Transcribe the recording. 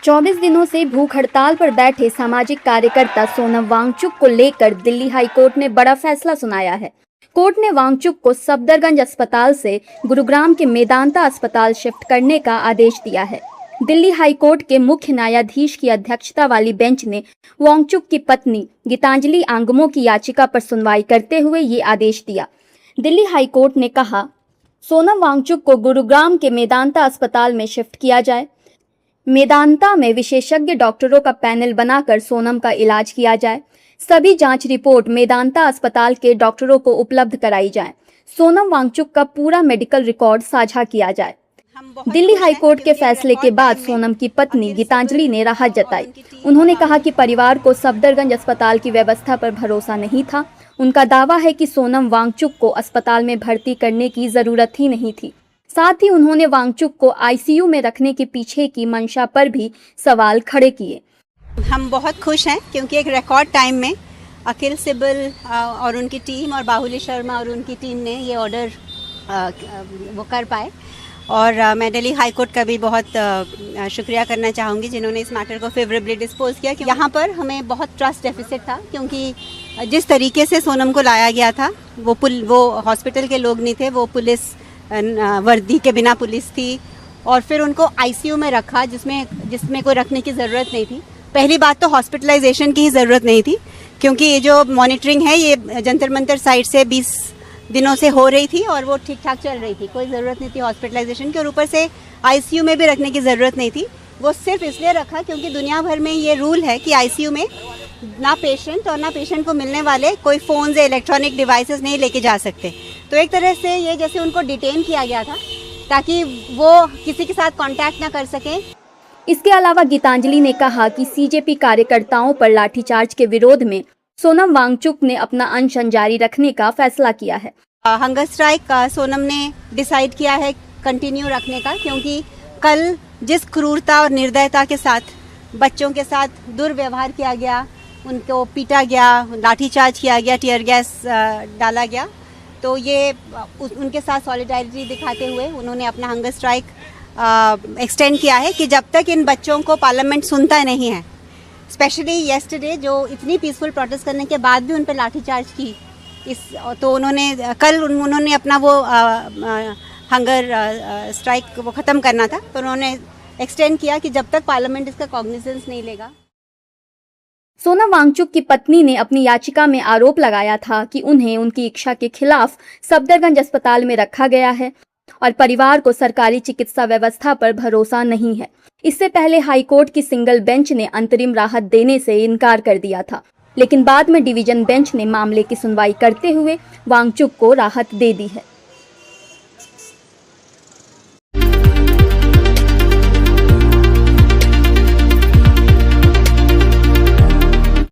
24 दिनों से भूख हड़ताल पर बैठे सामाजिक कार्यकर्ता सोनम वांगचुक को लेकर दिल्ली हाई कोर्ट ने बड़ा फैसला सुनाया है। कोर्ट ने वांगचुक को सफदरगंज अस्पताल से गुरुग्राम के मेदांता अस्पताल शिफ्ट करने का आदेश दिया है। दिल्ली हाई कोर्ट के मुख्य न्यायाधीश की अध्यक्षता वाली बेंच ने वांगचुक की पत्नी गीतांजलि आंगमो की याचिका पर सुनवाई करते हुए ये आदेश दिया। दिल्ली हाई कोर्ट ने कहा, सोनम वांगचुक को गुरुग्राम के मेदांता अस्पताल में शिफ्ट किया जाए। मेदांता में विशेषज्ञ डॉक्टरों का पैनल बनाकर सोनम का इलाज किया जाए। सभी जांच रिपोर्ट मेदांता अस्पताल के डॉक्टरों को उपलब्ध कराई जाए। सोनम वांगचुक का पूरा मेडिकल रिकॉर्ड साझा किया जाए। दिल्ली हाई कोर्ट के फैसले के बाद सोनम की पत्नी गीतांजलि ने राहत जताई। उन्होंने कहा कि परिवार को सफदरगंज अस्पताल की व्यवस्था पर भरोसा नहीं था। उनका दावा है कि सोनम वांगचुक को अस्पताल में भर्ती करने की जरूरत ही नहीं थी। साथ ही उन्होंने वांगचुक को आईसीयू में रखने के पीछे की मंशा पर भी सवाल खड़े किए। हम बहुत खुश हैं क्योंकि एक रिकॉर्ड टाइम में अखिल सिब्बल और उनकी टीम और बाहुली शर्मा और उनकी टीम ने ये ऑर्डर वो कर पाए। और मैं दिल्ली हाई कोर्ट का भी बहुत शुक्रिया करना चाहूँगी जिन्होंने इस मैटर को फेवरेबली डिस्पोज किया। यहाँ पर हमें बहुत ट्रस्ट डेफिसिट था क्योंकि जिस तरीके से सोनम को लाया गया था वो हॉस्पिटल के लोग नहीं थे, वो पुलिस वर्दी के बिना पुलिस थी और फिर उनको आईसीयू में रखा जिसमें कोई रखने की ज़रूरत नहीं थी। पहली बात तो हॉस्पिटलाइजेशन की ही ज़रूरत नहीं थी क्योंकि ये जो मॉनिटरिंग है ये जंतर मंतर साइड से 20 दिनों से हो रही थी और वो ठीक ठाक चल रही थी, कोई ज़रूरत नहीं थी हॉस्पिटलाइजेशन की। और ऊपर से आईसीयू में भी रखने की ज़रूरत नहीं थी। वो सिर्फ इसलिए रखा क्योंकि दुनिया भर में ये रूल है कि आईसीयू में ना पेशेंट और ना पेशेंट को मिलने वाले कोई फ़ोन या इलेक्ट्रॉनिक डिवाइसेस नहीं लेके जा सकते। तो एक तरह से ये जैसे उनको डिटेन किया गया था ताकि वो किसी के साथ कांटेक्ट ना कर सकें। इसके अलावा गीतांजलि ने कहा कि सीजेपी कार्यकर्ताओं पर लाठीचार्ज के विरोध में सोनम वांगचुक ने अपना अनशन जारी रखने का फैसला किया है। हंगर स्ट्राइक सोनम ने डिसाइड किया है कंटिन्यू रखने का क्योंकि कल जिस क्रूरता और निर्दयता के साथ बच्चों के साथ दुर्व्यवहार किया गया, उनको पीटा गया, लाठीचार्ज किया गया, टीयर गैस डाला गया, तो ये उनके साथ सॉलिडारिटी दिखाते हुए उन्होंने अपना हंगर स्ट्राइक एक्सटेंड किया है कि जब तक इन बच्चों को पार्लियामेंट सुनता नहीं है, स्पेशली येस्टरडे जो इतनी पीसफुल प्रोटेस्ट करने के बाद भी उन पर लाठीचार्ज की तो उन्होंने अपना वो हंगर स्ट्राइक वो ख़त्म करना था, तो उन्होंने एक्सटेंड किया कि जब तक पार्लियामेंट इसका कॉग्निजेंस नहीं लेगा। सोनम वांगचुक की पत्नी ने अपनी याचिका में आरोप लगाया था कि उन्हें उनकी इच्छा के खिलाफ सफदरगंज अस्पताल में रखा गया है और परिवार को सरकारी चिकित्सा व्यवस्था पर भरोसा नहीं है। इससे पहले हाई कोर्ट की सिंगल बेंच ने अंतरिम राहत देने से इनकार कर दिया था, लेकिन बाद में डिवीजन बेंच ने मामले की सुनवाई करते हुए वांगचुक को राहत दे दी है।